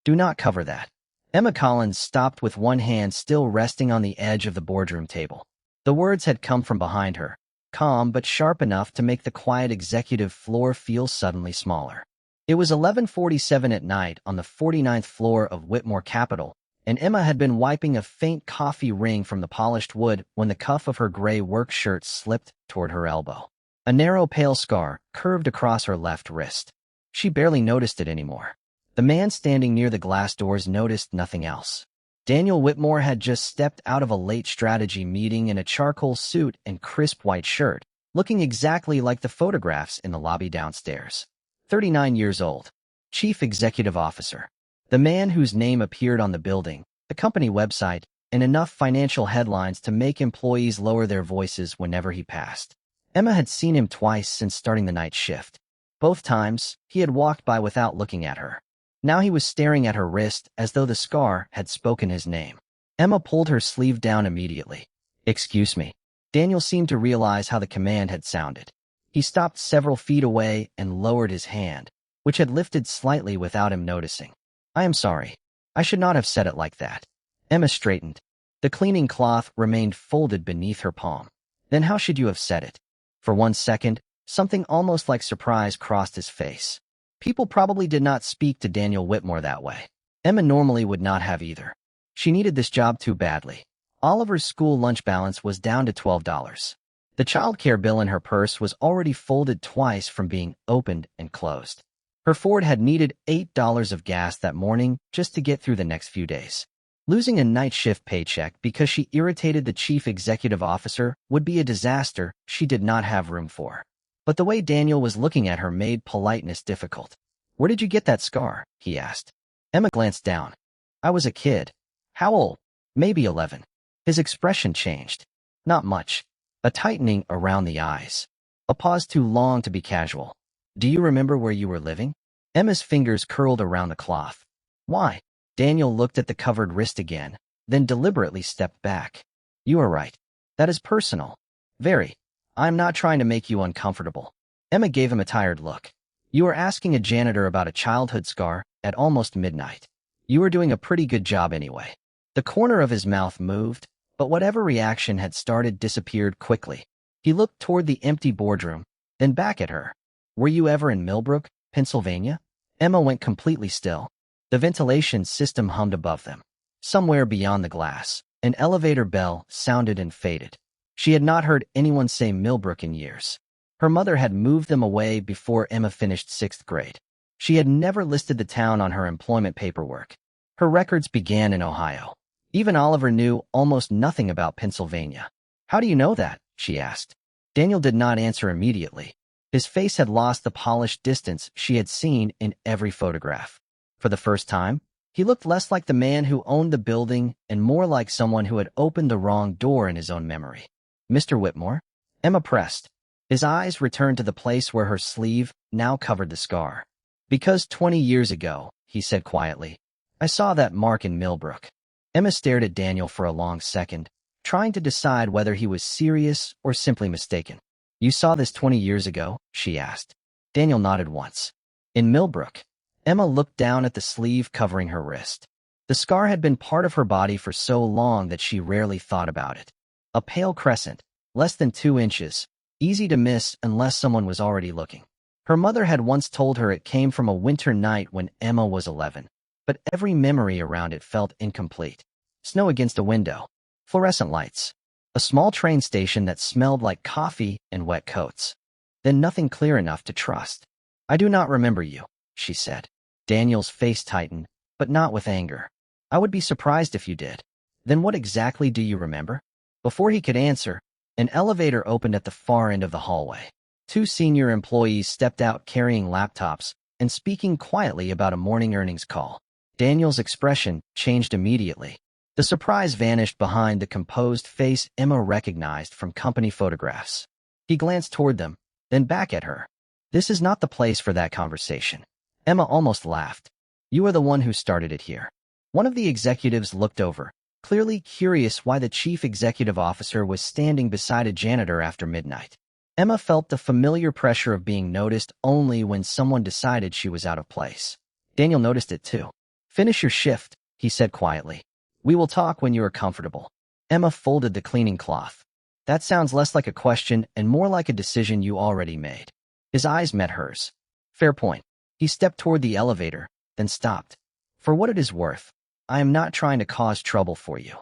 Do not cover that. Emma Collins stopped with one hand still resting on the edge of the boardroom table. The words had come from behind her, calm but sharp enough to make the quiet executive floor feel suddenly smaller. It was 11:47 at night on the 49th floor of Whitmore Capitol, and Emma had been wiping a faint coffee ring from the polished wood when the cuff of her gray work shirt slipped toward her elbow. A narrow pale scar curved across her left wrist. She barely noticed it anymore. The man standing near the glass doors noticed nothing else. Daniel Whitmore had just stepped out of a late strategy meeting in a charcoal suit and crisp white shirt, looking exactly like the photographs in the lobby downstairs. 39 years old. Chief Executive Officer. The man whose name appeared on the building, the company website, and enough financial headlines to make employees lower their voices whenever he passed. Emma had seen him twice since starting the night shift. Both times, he had walked by without looking at her. Now he was staring at her wrist as though the scar had spoken his name. Emma pulled her sleeve down immediately. "Excuse me." Daniel seemed to realize how the command had sounded. He stopped several feet away and lowered his hand, which had lifted slightly without him noticing. "I am sorry. I should not have said it like that." Emma straightened. The cleaning cloth remained folded beneath her palm. "Then how should you have said it?" For one second, something almost like surprise crossed his face. People probably did not speak to Daniel Whitmore that way. Emma normally would not have either. She needed this job too badly. Oliver's school lunch balance was down to $12. The childcare bill in her purse was already folded twice from being opened and closed. Her Ford had needed $8 of gas that morning just to get through the next few days. Losing a night shift paycheck because she irritated the chief executive officer would be a disaster she did not have room for. But the way Daniel was looking at her made politeness difficult. "Where did you get that scar?" he asked. Emma glanced down. "I was a kid." "How old?" "Maybe 11. His expression changed. "Not much." A tightening around the eyes. A pause too long to be casual. "Do you remember where you were living?" Emma's fingers curled around the cloth. "Why?" Daniel looked at the covered wrist again, then deliberately stepped back. "You are right. That is personal. Very. I'm not trying to make you uncomfortable." Emma gave him a tired look. "You are asking a janitor about a childhood scar at almost midnight. You are doing a pretty good job anyway." The corner of his mouth moved, but whatever reaction had started disappeared quickly. He looked toward the empty boardroom, then back at her. "Were you ever in Millbrook, Pennsylvania?" Emma went completely still. The ventilation system hummed above them. Somewhere beyond the glass, an elevator bell sounded and faded. She had not heard anyone say Millbrook in years. Her mother had moved them away before Emma finished 6th grade. She had never listed the town on her employment paperwork. Her records began in Ohio. Even Oliver knew almost nothing about Pennsylvania. "How do you know that?" she asked. Daniel did not answer immediately. His face had lost the polished distance she had seen in every photograph. For the first time, he looked less like the man who owned the building and more like someone who had opened the wrong door in his own memory. "Mr. Whitmore?" Emma pressed. His eyes returned to the place where her sleeve now covered the scar. "Because 20 years ago," he said quietly, "I saw that mark in Millbrook." Emma stared at Daniel for a long second, trying to decide whether he was serious or simply mistaken. "You saw this 20 years ago?" she asked. Daniel nodded once. "In Millbrook." Emma looked down at the sleeve covering her wrist. The scar had been part of her body for so long that she rarely thought about it. A pale crescent, less than 2 inches, easy to miss unless someone was already looking. Her mother had once told her it came from a winter night when Emma was 11. But every memory around it felt incomplete. Snow against a window, fluorescent lights, a small train station that smelled like coffee and wet coats. Then nothing clear enough to trust. "I do not remember you," she said. Daniel's face tightened, but not with anger. "I would be surprised if you did." "Then what exactly do you remember?" Before he could answer, an elevator opened at the far end of the hallway. 2 senior employees stepped out carrying laptops and speaking quietly about a morning earnings call. Daniel's expression changed immediately. The surprise vanished behind the composed face Emma recognized from company photographs. He glanced toward them, then back at her. "This is not the place for that conversation." Emma almost laughed. "You are the one who started it here." One of the executives looked over, clearly curious why the chief executive officer was standing beside a janitor after midnight. Emma felt the familiar pressure of being noticed only when someone decided she was out of place. Daniel noticed it too. Finish your shift, he said quietly. We will talk when you are comfortable. Emma folded the cleaning cloth. That sounds less like a question and more like a decision you already made. His eyes met hers. Fair point. He stepped toward the elevator, then stopped. For what it is worth, I am not trying to cause trouble for you.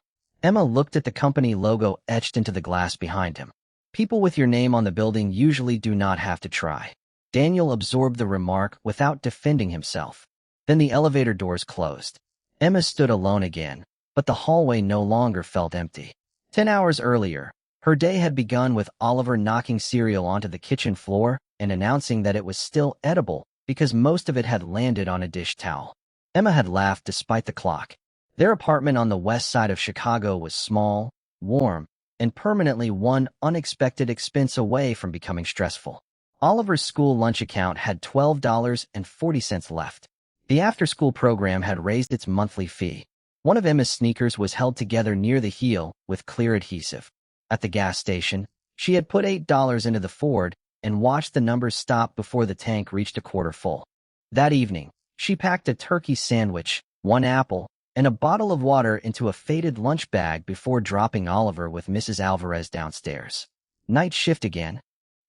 Emma looked at the company logo etched into the glass behind him. People with your name on the building usually do not have to try. Daniel absorbed the remark without defending himself. Then the elevator doors closed. Emma stood alone again, but the hallway no longer felt empty. 10 hours earlier, her day had begun with Oliver knocking cereal onto the kitchen floor and announcing that it was still edible because most of it had landed on a dish towel. Emma had laughed despite the clock. Their apartment on the west side of Chicago was small, warm, and permanently one unexpected expense away from becoming stressful. Oliver's school lunch account had $12.40 left. The after-school program had raised its monthly fee. One of Emma's sneakers was held together near the heel with clear adhesive. At the gas station, she had put $8 into the Ford and watched the numbers stop before the tank reached a quarter full. That evening, she packed a turkey sandwich, 1 apple, and a bottle of water into a faded lunch bag before dropping Oliver with Mrs. Alvarez downstairs. Night shift again?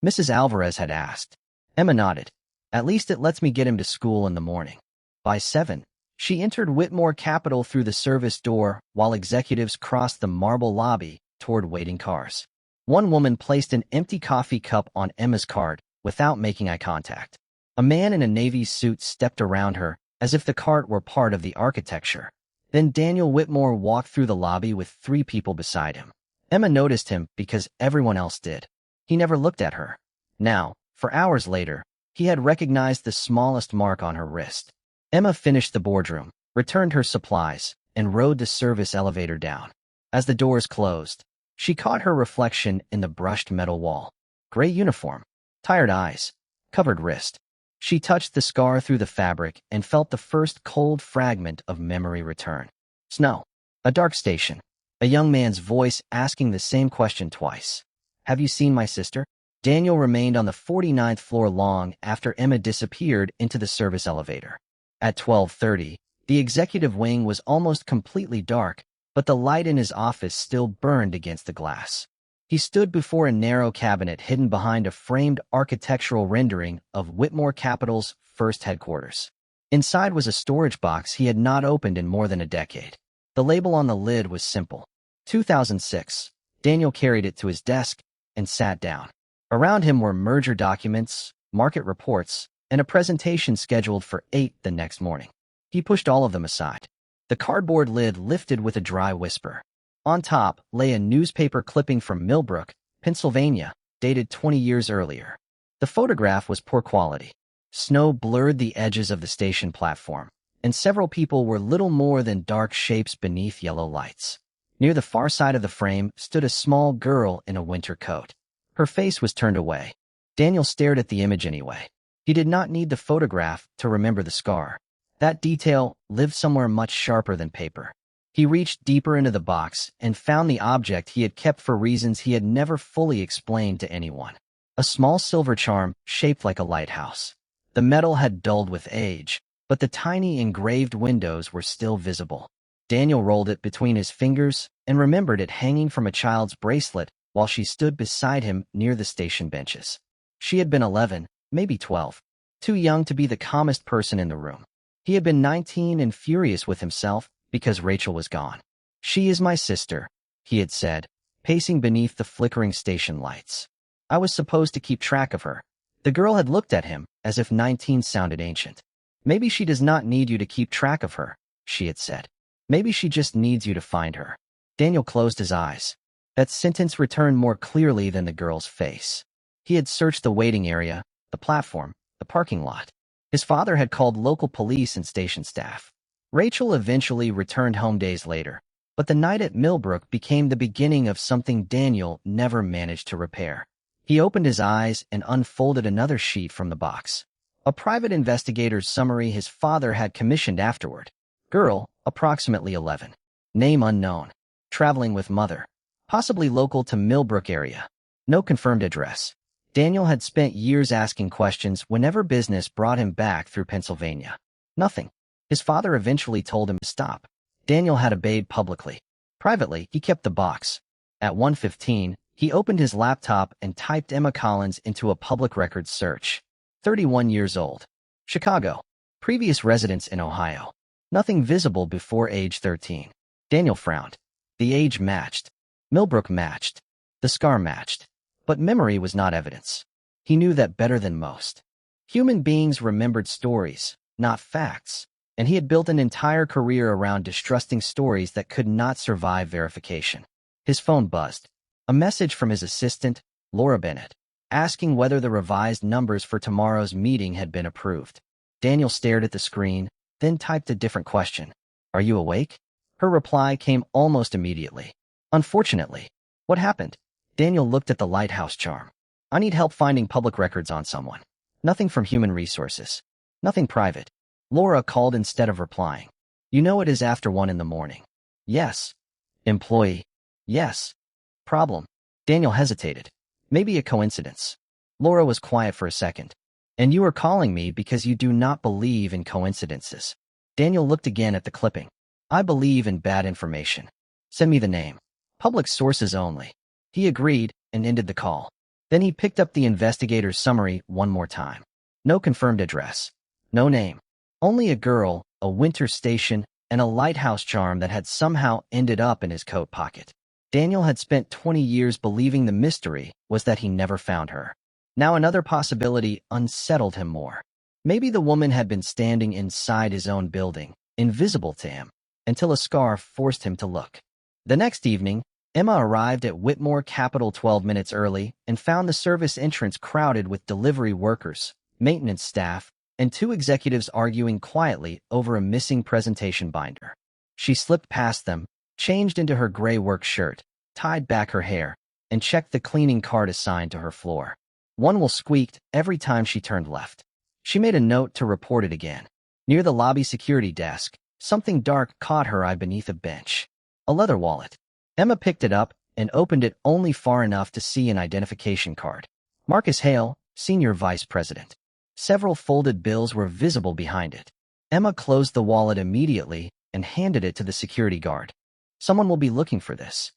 Mrs. Alvarez had asked. Emma nodded. At least it lets me get him to school in the morning. By 7, she entered Whitmore Capital through the service door while executives crossed the marble lobby toward waiting cars. One woman placed an empty coffee cup on Emma's cart without making eye contact. A man in a navy suit stepped around her as if the cart were part of the architecture. Then Daniel Whitmore walked through the lobby with 3 people beside him. Emma noticed him because everyone else did. He never looked at her. Now, for hours later, he had recognized the smallest mark on her wrist. Emma finished the boardroom, returned her supplies, and rode the service elevator down. As the doors closed, she caught her reflection in the brushed metal wall. Gray uniform, tired eyes, covered wrist. She touched the scar through the fabric and felt the first cold fragment of memory return. Snow. A dark station. A young man's voice asking the same question twice. Have you seen my sister? Daniel remained on the 49th floor long after Emma disappeared into the service elevator. At 12:30, the executive wing was almost completely dark, but the light in his office still burned against the glass. He stood before a narrow cabinet hidden behind a framed architectural rendering of Whitmore Capital's first headquarters. Inside was a storage box he had not opened in more than a decade. The label on the lid was simple. 2006. Daniel carried it to his desk and sat down. Around him were merger documents, market reports, and a presentation scheduled for 8 the next morning. He pushed all of them aside. The cardboard lid lifted with a dry whisper. On top lay a newspaper clipping from Millbrook, Pennsylvania, dated 20 years earlier. The photograph was poor quality. Snow blurred the edges of the station platform, and several people were little more than dark shapes beneath yellow lights. Near the far side of the frame stood a small girl in a winter coat. Her face was turned away. Daniel stared at the image anyway. He did not need the photograph to remember the scar. That detail lived somewhere much sharper than paper. He reached deeper into the box and found the object he had kept for reasons he had never fully explained to anyone. A small silver charm shaped like a lighthouse. The metal had dulled with age, but the tiny engraved windows were still visible. Daniel rolled it between his fingers and remembered it hanging from a child's bracelet while she stood beside him near the station benches. She had been 11, maybe 12, too young to be the calmest person in the room. He had been 19 and furious with himself because Rachel was gone. She is my sister, he had said, pacing beneath the flickering station lights. I was supposed to keep track of her. The girl had looked at him as if 19 sounded ancient. Maybe she does not need you to keep track of her, she had said. Maybe she just needs you to find her. Daniel closed his eyes. That sentence returned more clearly than the girl's face. He had searched the waiting area, the platform, the parking lot. His father had called local police and station staff. Rachel eventually returned home days later, but the night at Millbrook became the beginning of something Daniel never managed to repair. He opened his eyes and unfolded another sheet from the box. A private investigator's summary his father had commissioned afterward. Girl, approximately 11. Name unknown. Traveling with mother. Possibly local to Millbrook area. No confirmed address. Daniel had spent years asking questions whenever business brought him back through Pennsylvania. Nothing. His father eventually told him to stop. Daniel had obeyed publicly. Privately, he kept the box. At 1:15, he opened his laptop and typed Emma Collins into a public records search. 31 years old. Chicago. Previous residence in Ohio. Nothing visible before age 13. Daniel frowned. The age matched. Millbrook matched. The scar matched. But memory was not evidence. He knew that better than most. Human beings remembered stories, not facts, and he had built an entire career around distrusting stories that could not survive verification. His phone buzzed. A message from his assistant, Laura Bennett, asking whether the revised numbers for tomorrow's meeting had been approved. Daniel stared at the screen, then typed a different question. Are you awake? Her reply came almost immediately. Unfortunately. What happened? Daniel looked at the lighthouse charm. I need help finding public records on someone. Nothing from human resources. Nothing private. Laura called instead of replying. You know it is after 1 a.m. Yes. Employee. Yes. Problem. Daniel hesitated. Maybe a coincidence. Laura was quiet for a second. And you are calling me because you do not believe in coincidences. Daniel looked again at the clipping. I believe in bad information. Send me the name. Public sources only. He agreed and ended the call. Then he picked up the investigator's summary one more time. No confirmed address. No name. Only a girl, a winter station, and a lighthouse charm that had somehow ended up in his coat pocket. Daniel had spent 20 years believing the mystery was that he never found her. Now another possibility unsettled him more. Maybe the woman had been standing inside his own building, invisible to him, until a scarf forced him to look. The next evening, Emma arrived at Whitmore Capital 12 minutes early and found the service entrance crowded with delivery workers, maintenance staff, and 2 executives arguing quietly over a missing presentation binder. She slipped past them, changed into her gray work shirt, tied back her hair, and checked the cleaning cart assigned to her floor. One will squeaked every time she turned left. She made a note to report it again. Near the lobby security desk, something dark caught her eye beneath a bench. A leather wallet. Emma picked it up and opened it only far enough to see an identification card. Marcus Hale, Senior Vice President. Several folded bills were visible behind it. Emma closed the wallet immediately and handed it to the security guard. Someone will be looking for this.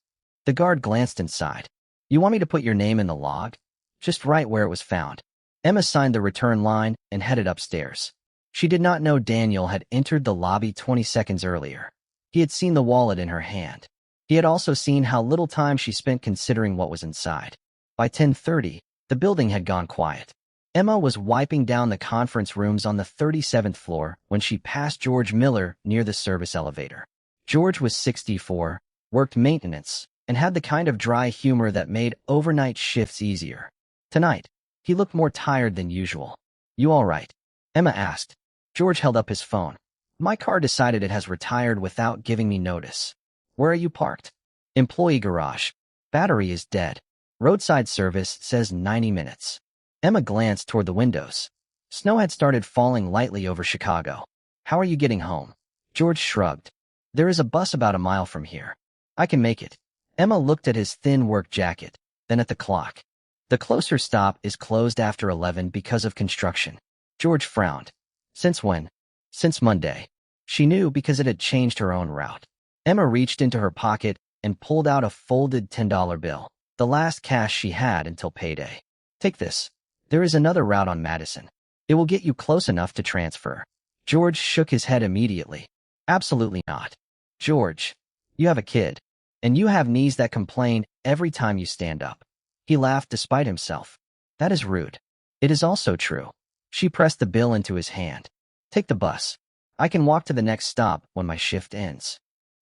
The guard glanced inside. You want me to put your name in the log? Just right where it was found. Emma signed the return line and headed upstairs. She did not know Daniel had entered the lobby 20 seconds earlier. He had seen the wallet in her hand. He had also seen how little time she spent considering what was inside. By 10:30, the building had gone quiet. Emma was wiping down the conference rooms on the 37th floor when she passed George Miller near the service elevator. George was 64, worked maintenance, and had the kind of dry humor that made overnight shifts easier. Tonight, he looked more tired than usual. You all right? Emma asked. George held up his phone. My car decided it has retired without giving me notice. Where are you parked? Employee garage. Battery is dead. Roadside service says 90 minutes. Emma glanced toward the windows. Snow had started falling lightly over Chicago. How are you getting home? George shrugged. There is a bus about a mile from here. I can make it. Emma looked at his thin work jacket, then at the clock. The closer stop is closed after 11 because of construction. George frowned. Since when? Since Monday. She knew because it had changed her own route. Emma reached into her pocket and pulled out a folded $10 bill, the last cash she had until payday. Take this. There is another route on Madison. It will get you close enough to transfer. George shook his head immediately. Absolutely not. George, you have a kid, and you have knees that complain every time you stand up. He laughed despite himself. That is rude. It is also true. She pressed the bill into his hand. Take the bus. I can walk to the next stop when my shift ends.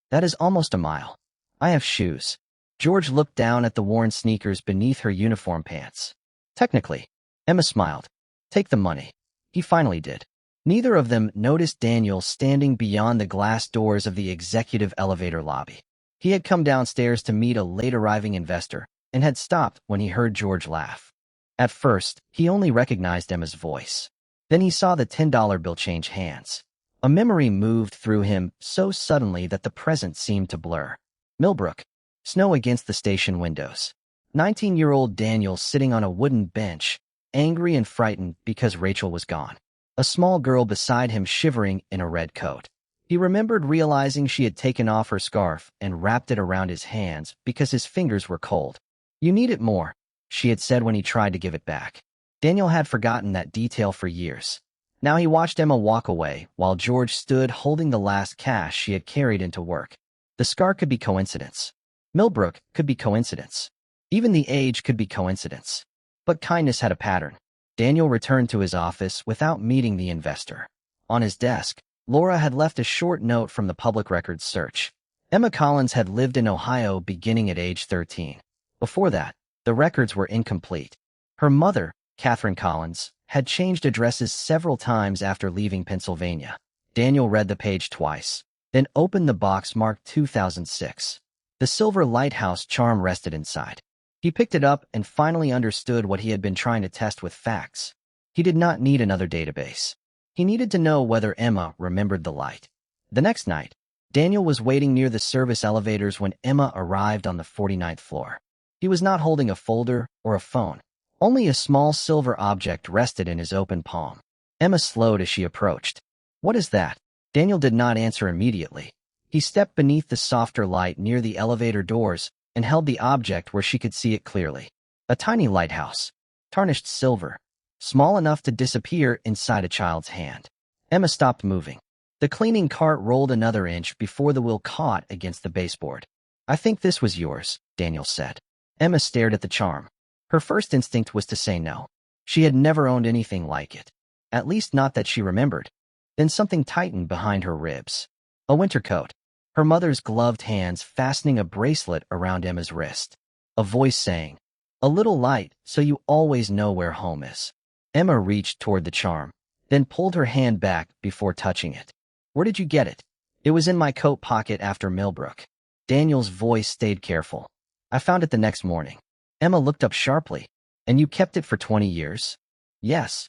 That is almost a mile. I have shoes. George looked down at the worn sneakers beneath her uniform pants. Technically. Emma smiled. Take the money. He finally did. Neither of them noticed Daniel standing beyond the glass doors of the executive elevator lobby. He had come downstairs to meet a late-arriving investor and had stopped when he heard George laugh. At first, he only recognized Emma's voice. Then he saw the $10 bill change hands. A memory moved through him so suddenly that the present seemed to blur. Millbrook. Snow against the station windows. 19-year-old Daniel sitting on a wooden bench, angry and frightened because Rachel was gone. a small girl beside him shivering in a red coat. He remembered realizing she had taken off her scarf and wrapped it around his hands because his fingers were cold. "You need it more," she had said when he tried to give it back. Daniel had forgotten that detail for years. Now he watched Emma walk away while George stood holding the last cash she had carried into work. The scar could be coincidence. Millbrook could be coincidence. Even the age could be coincidence. But kindness had a pattern. Daniel returned to his office without meeting the investor. On his desk, Laura had left a short note from the public records search. Emma Collins had lived in Ohio beginning at age 13. Before that, the records were incomplete. Her mother, Catherine Collins, had changed addresses several times after leaving Pennsylvania. Daniel read the page twice, then opened the box marked 2006. The silver lighthouse charm rested inside. He picked it up and finally understood what he had been trying to test with facts. He did not need another database. He needed to know whether Emma remembered the light. The next night, Daniel was waiting near the service elevators when Emma arrived on the 49th floor. He was not holding a folder or a phone. Only a small silver object rested in his open palm. Emma slowed as she approached. "What is that?" Daniel did not answer immediately. He stepped beneath the softer light near the elevator doors and held the object where she could see it clearly. A tiny lighthouse, tarnished silver, small enough to disappear inside a child's hand. Emma stopped moving. The cleaning cart rolled another inch before the wheel caught against the baseboard. "I think this was yours," Daniel said. Emma stared at the charm. Her first instinct was to say no. She had never owned anything like it. At least not that she remembered. Then something tightened behind her ribs. A winter coat. Her mother's gloved hands fastening a bracelet around Emma's wrist. A voice saying, "A little light so you always know where home is." Emma reached toward the charm, then pulled her hand back before touching it. "Where did you get it?" "It was in my coat pocket after Millbrook." Daniel's voice stayed careful. "I found it the next morning." Emma looked up sharply. "And you kept it for 20 years? "Yes."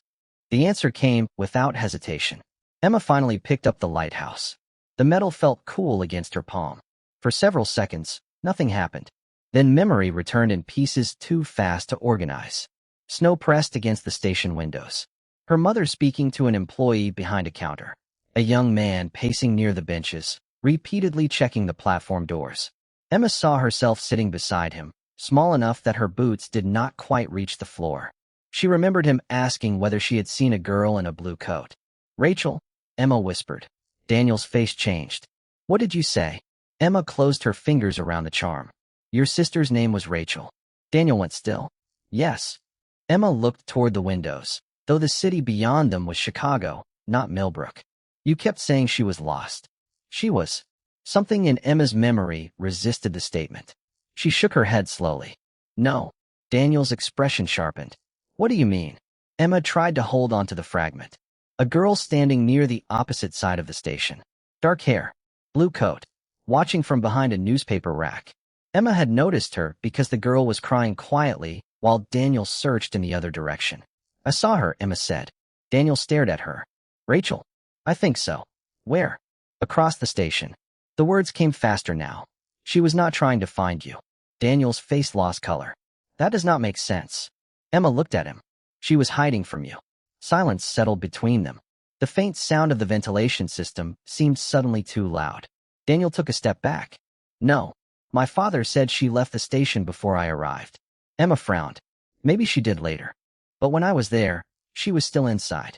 The answer came without hesitation. Emma finally picked up the lighthouse. The metal felt cool against her palm. For several seconds, nothing happened. Then memory returned in pieces too fast to organize. Snow pressed against the station windows. Her mother speaking to an employee behind a counter. A young man pacing near the benches, repeatedly checking the platform doors. Emma saw herself sitting beside him, small enough that her boots did not quite reach the floor. She remembered him asking whether she had seen a girl in a blue coat. "Rachel?" Emma whispered. Daniel's face changed. "What did you say?" Emma closed her fingers around the charm. "Your sister's name was Rachel." Daniel went still. "Yes." Emma looked toward the windows, though the city beyond them was Chicago, not Millbrook. "You kept saying she was lost." "She was." Something in Emma's memory resisted the statement. She shook her head slowly. "No." Daniel's expression sharpened. "What do you mean?" Emma tried to hold on to the fragment. A girl standing near the opposite side of the station. Dark hair, blue coat, watching from behind a newspaper rack. Emma had noticed her because the girl was crying quietly while Daniel searched in the other direction. "I saw her," Emma said. Daniel stared at her. "Rachel?" "I think so." "Where?" "Across the station." The words came faster now. "She was not trying to find you." Daniel's face lost color. "That does not make sense." Emma looked at him. "She was hiding from you." Silence settled between them. The faint sound of the ventilation system seemed suddenly too loud. Daniel took a step back. "No. My father said she left the station before I arrived." Emma frowned. "Maybe she did later. But when I was there, she was still inside."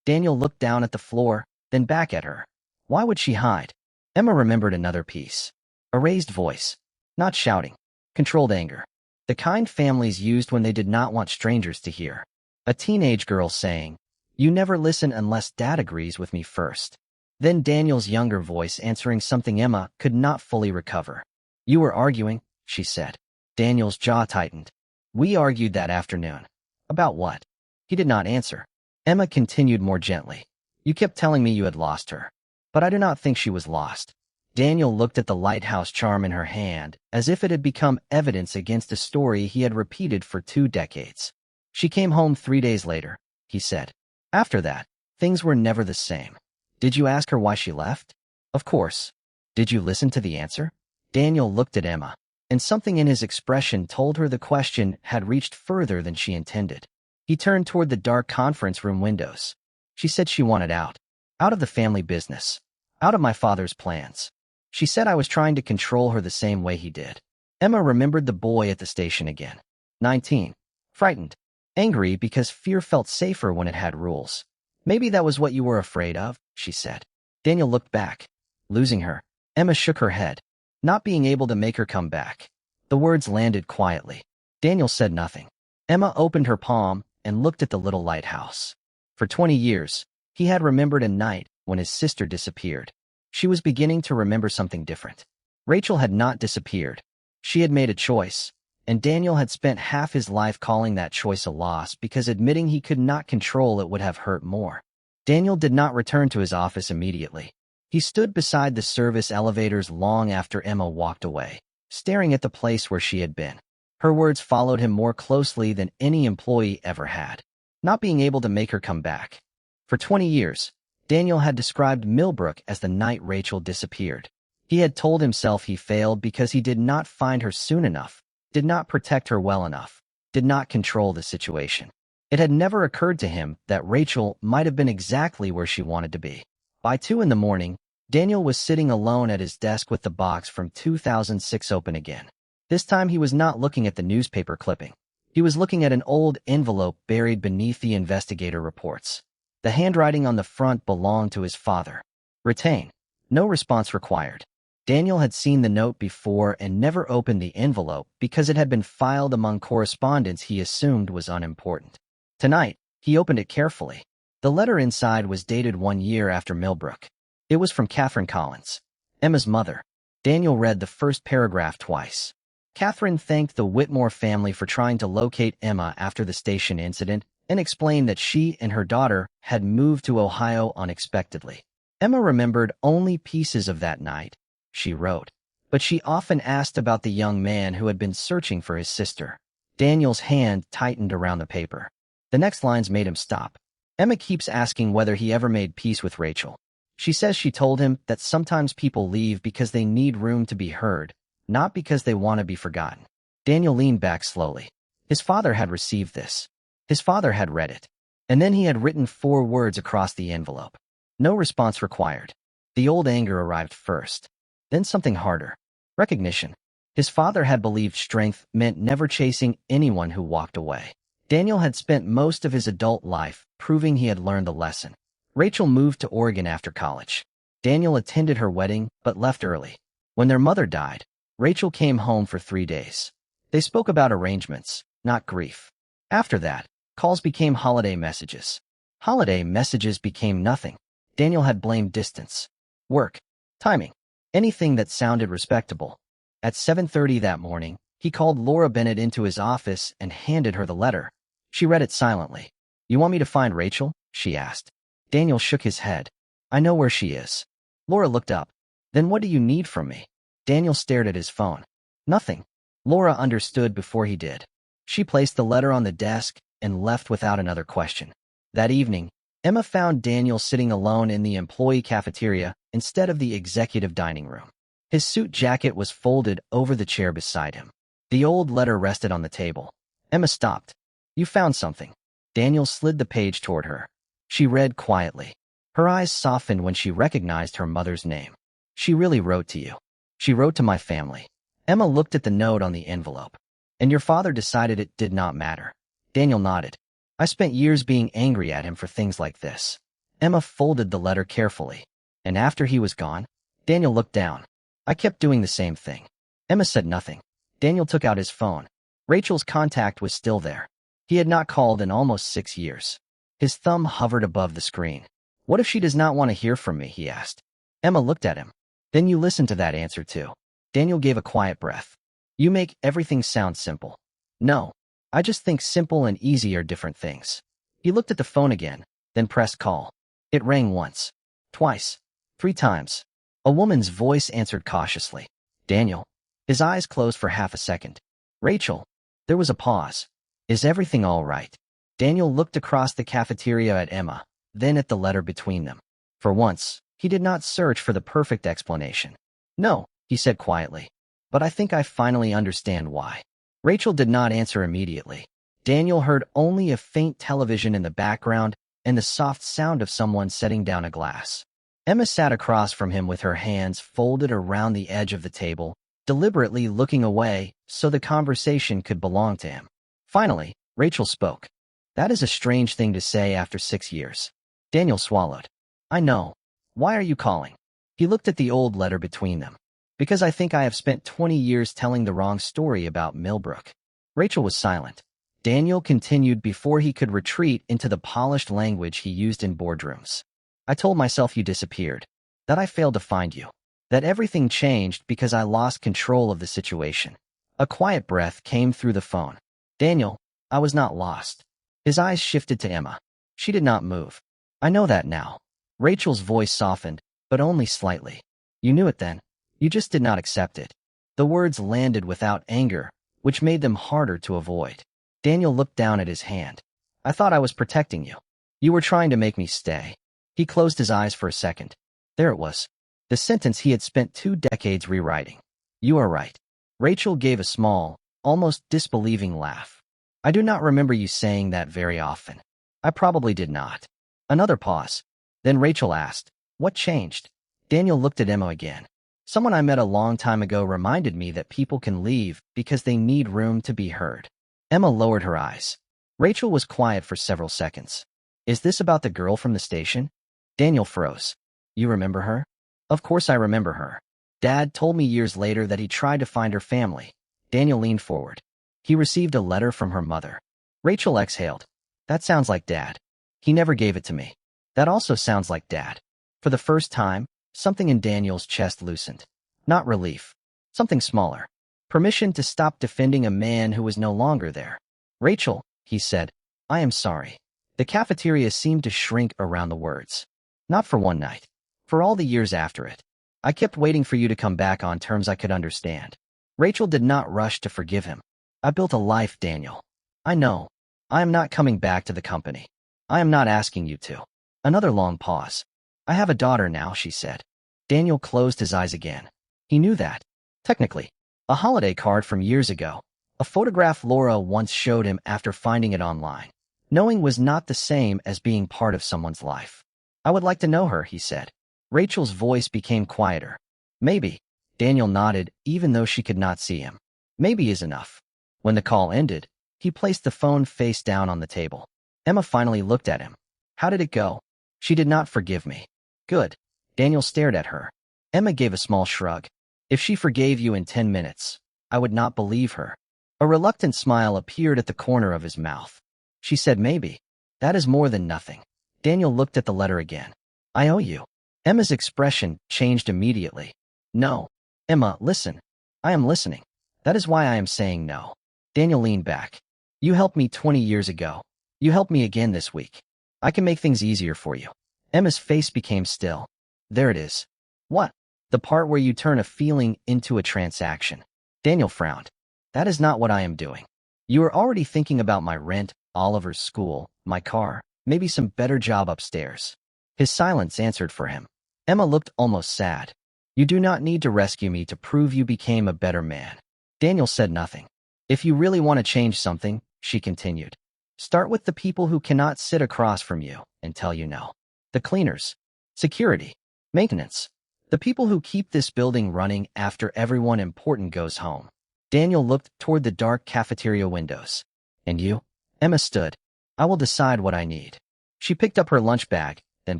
Daniel looked down at the floor, then back at her. Why would she hide? Emma remembered another piece. A raised voice. Not shouting. Controlled anger. The kind families used when they did not want strangers to hear. A teenage girl saying, "You never listen unless Dad agrees with me first." Then Daniel's younger voice answering something Emma could not fully recover. "You were arguing," she said. Daniel's jaw tightened. "We argued that afternoon." "About what?" He did not answer. Emma continued more gently. "You kept telling me you had lost her. But I do not think she was lost." Daniel looked at the lighthouse charm in her hand as if it had become evidence against a story he had repeated for 2 decades. "She came home 3 days later," he said. "After that, things were never the same." "Did you ask her why she left?" "Of course." "Did you listen to the answer?" Daniel looked at Emma, and something in his expression told her the question had reached further than she intended. He turned toward the dark conference room windows. She said she wanted out. Out of the family business. Out of my father's plans. She said I was trying to control her the same way he did. Emma remembered the boy at the station again. 19. Frightened. Angry because fear felt safer when it had rules. Maybe that was what you were afraid of, she said. Daniel looked back. Losing her. Emma shook her head. Not being able to make her come back. The words landed quietly. Daniel said nothing. Emma opened her palm and looked at the little lighthouse. For 20 years, he had remembered a night when his sister disappeared. She was beginning to remember something different. Rachel had not disappeared. She had made a choice, and Daniel had spent half his life calling that choice a loss because admitting he could not control it would have hurt more. Daniel did not return to his office immediately. He stood beside the service elevators long after Emma walked away, staring at the place where she had been. Her words followed him more closely than any employee ever had. Not being able to make her come back. For 20 years, Daniel had described Millbrook as the night Rachel disappeared. He had told himself he failed because he did not find her soon enough, did not protect her well enough, did not control the situation. It had never occurred to him that Rachel might have been exactly where she wanted to be. By 2 in the morning, Daniel was sitting alone at his desk with the box from 2006 open again. This time he was not looking at the newspaper clipping. He was looking at an old envelope buried beneath the investigator reports. The handwriting on the front belonged to his father. Retain. No response required. Daniel had seen the note before and never opened the envelope because it had been filed among correspondence he assumed was unimportant. Tonight, he opened it carefully. The letter inside was dated 1 year after Millbrook. It was from Catherine Collins, Emma's mother. Daniel read the first paragraph twice. Catherine thanked the Whitmore family for trying to locate Emma after the station incident and explained that she and her daughter had moved to Ohio unexpectedly. Emma remembered only pieces of that night, she wrote, but she often asked about the young man who had been searching for his sister. Daniel's hand tightened around the paper. The next lines made him stop. Emma keeps asking whether he ever made peace with Rachel. She says she told him that sometimes people leave because they need room to be heard, not because they want to be forgotten. Daniel leaned back slowly. His father had received this. His father had read it. And then he had written 4 words across the envelope. No response required. The old anger arrived first. Then something harder. Recognition. His father had believed strength meant never chasing anyone who walked away. Daniel had spent most of his adult life proving he had learned the lesson. Rachel moved to Oregon after college. Daniel attended her wedding but left early. When their mother died, Rachel came home for 3 days. They spoke about arrangements, not grief. After that, calls became holiday messages. Holiday messages became nothing. Daniel had blamed distance, work, timing, anything that sounded respectable. At 7:30 that morning, he called Laura Bennett into his office and handed her the letter. She read it silently. "You want me to find Rachel?" she asked. Daniel shook his head. "I know where she is." Laura looked up. "Then what do you need from me?" Daniel stared at his phone. "Nothing." Laura understood before he did. She placed the letter on the desk and left without another question. That evening, Emma found Daniel sitting alone in the employee cafeteria instead of the executive dining room. His suit jacket was folded over the chair beside him. The old letter rested on the table. Emma stopped. "You found something." Daniel slid the page toward her. She read quietly. Her eyes softened when she recognized her mother's name. "She really wrote to you." "She wrote to my family." Emma looked at the note on the envelope. "And your father decided it did not matter." Daniel nodded. "I spent years being angry at him for things like this." Emma folded the letter carefully. "And after he was gone?" Daniel looked down. "I kept doing the same thing." Emma said nothing. Daniel took out his phone. Rachel's contact was still there. He had not called in almost 6 years. His thumb hovered above the screen. "What if she does not want to hear from me?" he asked. Emma looked at him. "Then you listen to that answer too." Daniel gave a quiet breath. "You make everything sound simple." "No. I just think simple and easy are different things." He looked at the phone again, then pressed call. It rang once, twice, 3 times. A woman's voice answered cautiously. "Daniel." His eyes closed for half a second. "Rachel." There was a pause. "Is everything all right?" Daniel looked across the cafeteria at Emma, then at the letter between them. For once, he did not search for the perfect explanation. "No," he said quietly. "But I think I finally understand why." Rachel did not answer immediately. Daniel heard only a faint television in the background and the soft sound of someone setting down a glass. Emma sat across from him with her hands folded around the edge of the table, deliberately looking away so the conversation could belong to him. Finally, Rachel spoke. "That is a strange thing to say after 6 years." Daniel swallowed. "I know. Why are you calling?" He looked at the old letter between them. "Because I think I have spent 20 years telling the wrong story about Millbrook." Rachel was silent. Daniel continued before he could retreat into the polished language he used in boardrooms. "I told myself you disappeared, that I failed to find you, that everything changed because I lost control of the situation." A quiet breath came through the phone. "Daniel, I was not lost." His eyes shifted to Emma. She did not move. "I know that now." Rachel's voice softened, but only slightly. "You knew it then. You just did not accept it." The words landed without anger, which made them harder to avoid. Daniel looked down at his hand. "I thought I was protecting you. You were trying to make me stay." He closed his eyes for a second. There it was. The sentence he had spent 2 decades rewriting. "You are right." Rachel gave a small, almost disbelieving laugh. "I do not remember you saying that very often." "I probably did not." Another pause. Then Rachel asked, "What changed?" Daniel looked at Emma again. "Someone I met a long time ago reminded me that people can leave because they need room to be heard." Emma lowered her eyes. Rachel was quiet for several seconds. "Is this about the girl from the station?" Daniel froze. "You remember her?" "Of course I remember her. Dad told me years later that he tried to find her family." Daniel leaned forward. "He received a letter from her mother." Rachel exhaled. "That sounds like Dad. He never gave it to me." "That also sounds like Dad." For the first time, something in Daniel's chest loosened. Not relief. Something smaller. Permission to stop defending a man who was no longer there. "Rachel," he said, "I am sorry." The cafeteria seemed to shrink around the words. "Not for one night. For all the years after it. I kept waiting for you to come back on terms I could understand." Rachel did not rush to forgive him. "I built a life, Daniel. I know. I am not coming back to the company. I am not asking you to." Another long pause. "I have a daughter now," she said. Daniel closed his eyes again. He knew that. Technically. A holiday card from years ago. A photograph Laura once showed him after finding it online. Knowing was not the same as being part of someone's life. "I would like to know her," he said. Rachel's voice became quieter. "Maybe." Daniel nodded, even though she could not see him. "Maybe is enough." When the call ended, he placed the phone face down on the table. Emma finally looked at him. "How did it go?" "She did not forgive me." "Good." Daniel stared at her. Emma gave a small shrug. "If she forgave you in 10 minutes, I would not believe her." A reluctant smile appeared at the corner of his mouth. She said maybe. "That is more than nothing." Daniel looked at the letter again. "I owe you." Emma's expression changed immediately. "No." "Emma, listen." "I am listening. That is why I am saying no." Daniel leaned back. "You helped me 20 years ago. You helped me again this week. I can make things easier for you." Emma's face became still. "There it is." "What?" "The part where you turn a feeling into a transaction." Daniel frowned. "That is not what I am doing. You are already thinking about my rent, Oliver's school, my car, maybe some better job upstairs." His silence answered for him. Emma looked almost sad. "You do not need to rescue me to prove you became a better man." Daniel said nothing. "If you really want to change something," she continued, "start with the people who cannot sit across from you and tell you no. The cleaners, security, maintenance, the people who keep this building running after everyone important goes home." Daniel looked toward the dark cafeteria windows. "And you?" Emma stood. "I will decide what I need." She picked up her lunch bag, then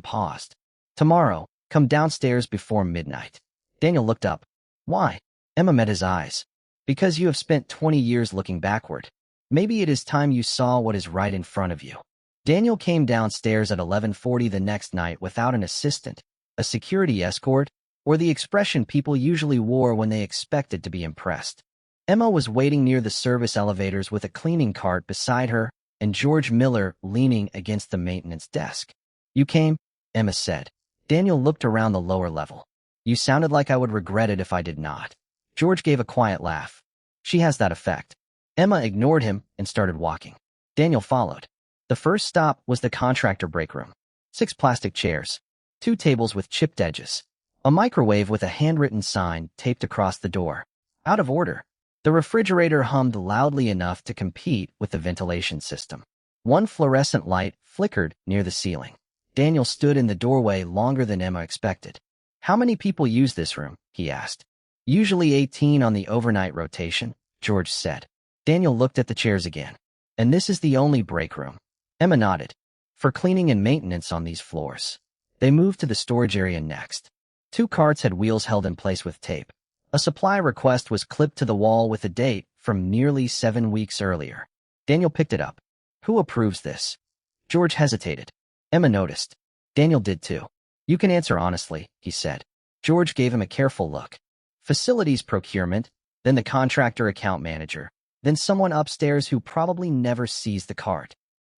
paused. "Tomorrow, come downstairs before midnight." Daniel looked up. "Why?" Emma met his eyes. "Because you have spent 20 years looking backward. Maybe it is time you saw what is right in front of you." Daniel came downstairs at 11:40 the next night without an assistant, a security escort, or the expression people usually wore when they expected to be impressed. Emma was waiting near the service elevators with a cleaning cart beside her and George Miller leaning against the maintenance desk. "You came?" Emma said. Daniel looked around the lower level. "You sounded like I would regret it if I did not." George gave a quiet laugh. "She has that effect." Emma ignored him and started walking. Daniel followed. The first stop was the contractor break room. 6 plastic chairs, 2 tables with chipped edges, a microwave with a handwritten sign taped across the door. Out of order. The refrigerator hummed loudly enough to compete with the ventilation system. One fluorescent light flickered near the ceiling. Daniel stood in the doorway longer than Emma expected. "How many people use this room?" he asked. "Usually 18 on the overnight rotation," George said. Daniel looked at the chairs again. "And this is the only break room?" Emma nodded. "For cleaning and maintenance on these floors." They moved to the storage area next. 2 carts had wheels held in place with tape. A supply request was clipped to the wall with a date from nearly 7 weeks earlier. Daniel picked it up. "Who approves this?" George hesitated. Emma noticed. Daniel did too. "You can answer honestly," he said. George gave him a careful look. "Facilities procurement, then the contractor account manager, then someone upstairs who probably never sees the cart."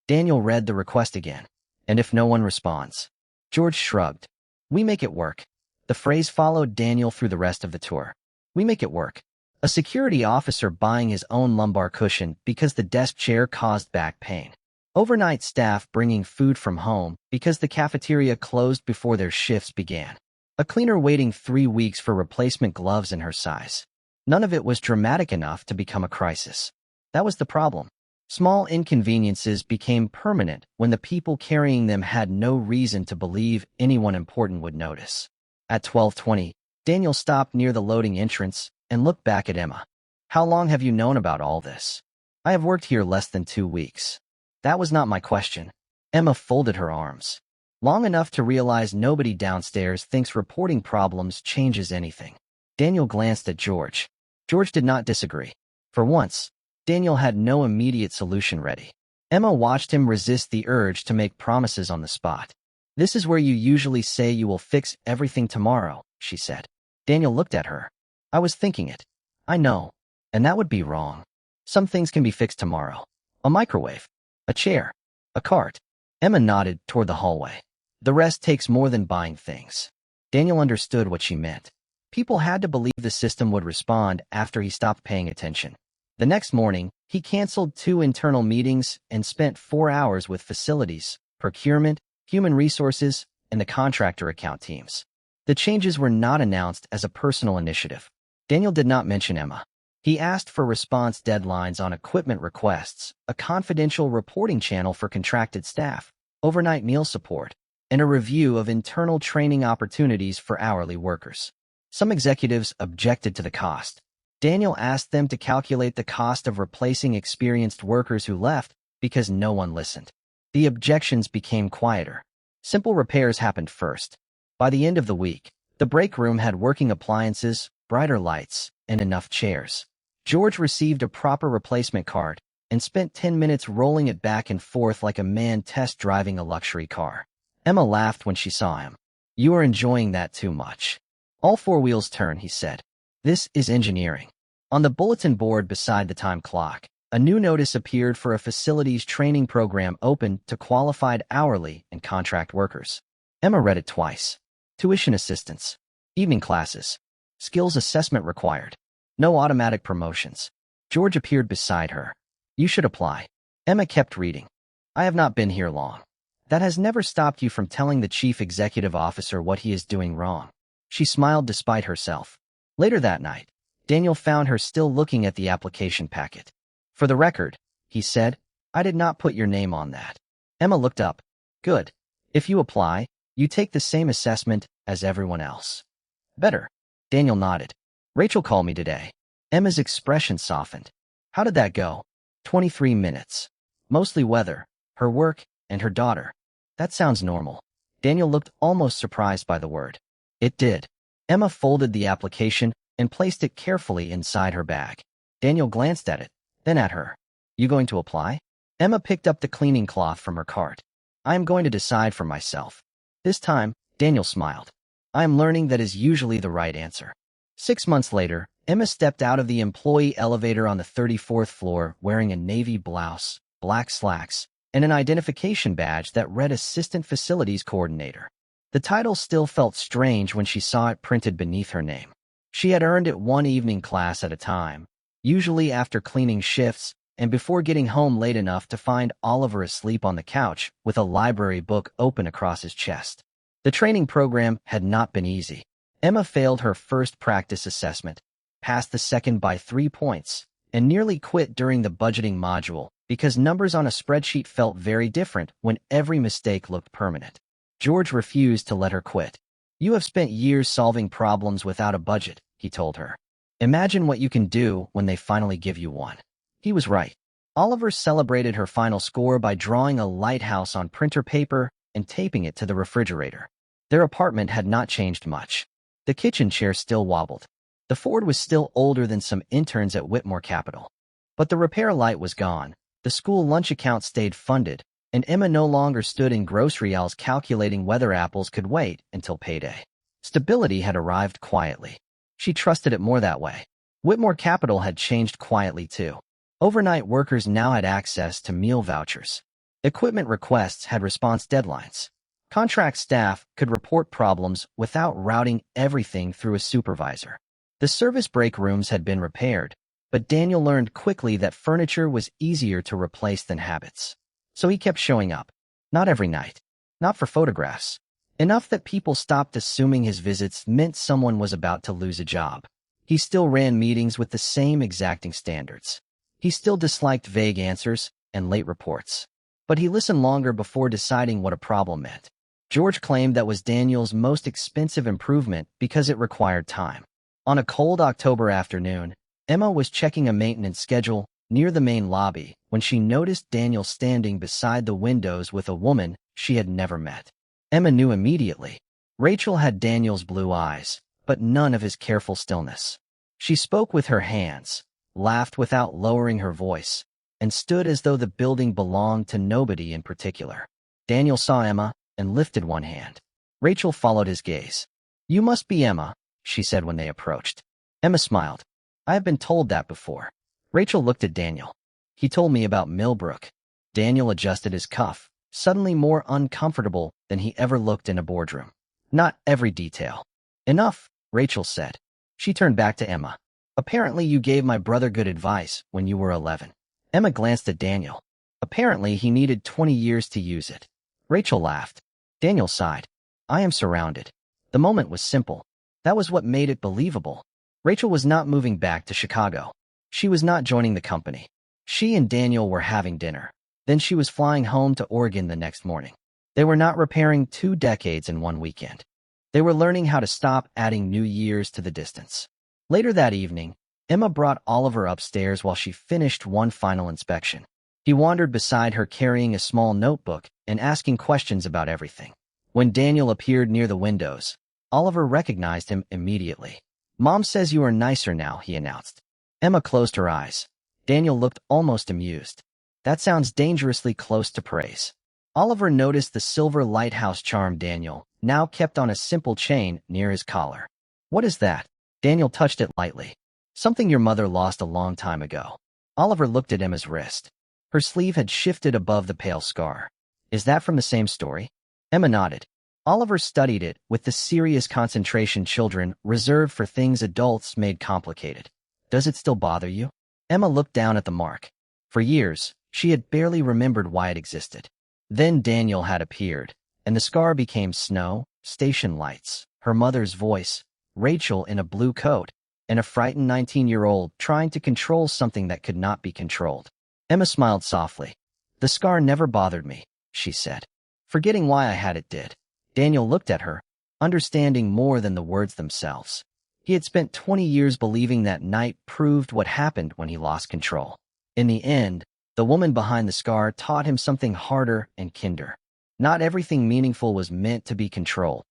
Daniel read the request again. "And if no one responds?" George shrugged. "We make it work." The phrase followed Daniel through the rest of the tour. "We make it work." A security officer buying his own lumbar cushion because the desk chair caused back pain. Overnight staff bringing food from home because the cafeteria closed before their shifts began. A cleaner waiting 3 weeks for replacement gloves in her size. None of it was dramatic enough to become a crisis. That was the problem. Small inconveniences became permanent when the people carrying them had no reason to believe anyone important would notice. At 12:20, Daniel stopped near the loading entrance and looked back at Emma. "How long have you known about all this?" "I have worked here less than 2 weeks. "That was not my question." Emma folded her arms. "Long enough to realize nobody downstairs thinks reporting problems changes anything." Daniel glanced at George. George did not disagree. For once, Daniel had no immediate solution ready. Emma watched him resist the urge to make promises on the spot. "This is where you usually say you will fix everything tomorrow," she said. Daniel looked at her. "I was thinking it." "I know. And that would be wrong. Some things can be fixed tomorrow. A microwave. A chair. A cart." Emma nodded toward the hallway. "The rest takes more than buying things." Daniel understood what she meant. People had to believe the system would respond after he stopped paying attention. The next morning, he canceled 2 internal meetings and spent 4 hours with facilities, procurement, human resources, and the contractor account teams. The changes were not announced as a personal initiative. Daniel did not mention Emma. He asked for response deadlines on equipment requests, a confidential reporting channel for contracted staff, overnight meal support, and a review of internal training opportunities for hourly workers. Some executives objected to the cost. Daniel asked them to calculate the cost of replacing experienced workers who left because no one listened. The objections became quieter. Simple repairs happened first. By the end of the week, the break room had working appliances, brighter lights, and enough chairs. George received a proper replacement card and spent 10 minutes rolling it back and forth like a man test driving a luxury car. Emma laughed when she saw him. "You are enjoying that too much." "All 4 wheels turn," he said. "This is engineering." On the bulletin board beside the time clock, a new notice appeared for a facilities training program open to qualified hourly and contract workers. Emma read it twice. Tuition assistance. Evening classes. Skills assessment required. No automatic promotions. George appeared beside her. "You should apply." Emma kept reading. "I have not been here long." "That has never stopped you from telling the chief executive officer what he is doing wrong." She smiled despite herself. Later that night, Daniel found her still looking at the application packet. "For the record," he said, "I did not put your name on that." Emma looked up. "Good. If you apply, you take the same assessment as everyone else." "Better." Daniel nodded. "Rachel called me today." Emma's expression softened. "How did that go?" 23 minutes. Mostly weather, her work, and her daughter." "That sounds normal." Daniel looked almost surprised by the word. "It did." Emma folded the application and placed it carefully inside her bag. Daniel glanced at it, then at her. "You going to apply?" Emma picked up the cleaning cloth from her cart. "I am going to decide for myself." This time, Daniel smiled. "I am learning that is usually the right answer." 6 months later, Emma stepped out of the employee elevator on the 34th floor wearing a navy blouse, black slacks, and an identification badge that read Assistant Facilities Coordinator. The title still felt strange when she saw it printed beneath her name. She had earned it one evening class at a time, usually after cleaning shifts and before getting home late enough to find Oliver asleep on the couch with a library book open across his chest. The training program had not been easy. Emma failed her first practice assessment, passed the second by 3 points, and nearly quit during the budgeting module because numbers on a spreadsheet felt very different when every mistake looked permanent. George refused to let her quit. "You have spent years solving problems without a budget," he told her. "Imagine what you can do when they finally give you one." He was right. Oliver celebrated her final score by drawing a lighthouse on printer paper and taping it to the refrigerator. Their apartment had not changed much. The kitchen chair still wobbled. The Ford was still older than some interns at Whitmore Capital. But the repair light was gone, the school lunch account stayed funded, and Emma no longer stood in grocery aisles calculating whether apples could wait until payday. Stability had arrived quietly. She trusted it more that way. Whitmore Capital had changed quietly too. Overnight workers now had access to meal vouchers. Equipment requests had response deadlines. Contract staff could report problems without routing everything through a supervisor. The service break rooms had been repaired, but Daniel learned quickly that furniture was easier to replace than habits. So he kept showing up. Not every night. Not for photographs. Enough that people stopped assuming his visits meant someone was about to lose a job. He still ran meetings with the same exacting standards. He still disliked vague answers and late reports. But he listened longer before deciding what a problem meant. George claimed that was Daniel's most expensive improvement because it required time. On a cold October afternoon, Emma was checking a maintenance schedule near the main lobby when she noticed Daniel standing beside the windows with a woman she had never met. Emma knew immediately. Rachel had Daniel's blue eyes, but none of his careful stillness. She spoke with her hands, laughed without lowering her voice, and stood as though the building belonged to nobody in particular. Daniel saw Emma and lifted one hand. Rachel followed his gaze. "You must be Emma," she said when they approached. Emma smiled. "I have been told that before." Rachel looked at Daniel. "He told me about Millbrook." Daniel adjusted his cuff, suddenly more uncomfortable than he ever looked in a boardroom. "Not every detail." "Enough," Rachel said. She turned back to Emma. "Apparently you gave my brother good advice when you were 11. Emma glanced at Daniel. "Apparently he needed 20 years to use it." Rachel laughed. Daniel sighed. "I am surrounded." The moment was simple. That was what made it believable. Rachel was not moving back to Chicago. She was not joining the company. She and Daniel were having dinner. Then she was flying home to Oregon the next morning. They were not repairing 2 decades in one weekend. They were learning how to stop adding new years to the distance. Later that evening, Emma brought Oliver upstairs while she finished one final inspection. He wandered beside her carrying a small notebook and asking questions about everything. When Daniel appeared near the windows, Oliver recognized him immediately. "Mom says you are nicer now," he announced. Emma closed her eyes. Daniel looked almost amused. "That sounds dangerously close to praise." Oliver noticed the silver lighthouse charm Daniel now kept on a simple chain near his collar. "What is that?" Daniel touched it lightly. "Something your mother lost a long time ago." Oliver looked at Emma's wrist. Her sleeve had shifted above the pale scar. "Is that from the same story?" Emma nodded. Oliver studied it with the serious concentration children reserved for things adults made complicated. "Does it still bother you?" Emma looked down at the mark. For years, she had barely remembered why it existed. Then Daniel had appeared, and the scar became snow, station lights, her mother's voice, Rachel in a blue coat, and a frightened 19-year-old trying to control something that could not be controlled. Emma smiled softly. "The scar never bothered me," she said. "Forgetting why I had it did." Daniel looked at her, understanding more than the words themselves. He had spent 20 years believing that night proved what happened when he lost control. In the end, the woman behind the scar taught him something harder and kinder. Not everything meaningful was meant to be controlled.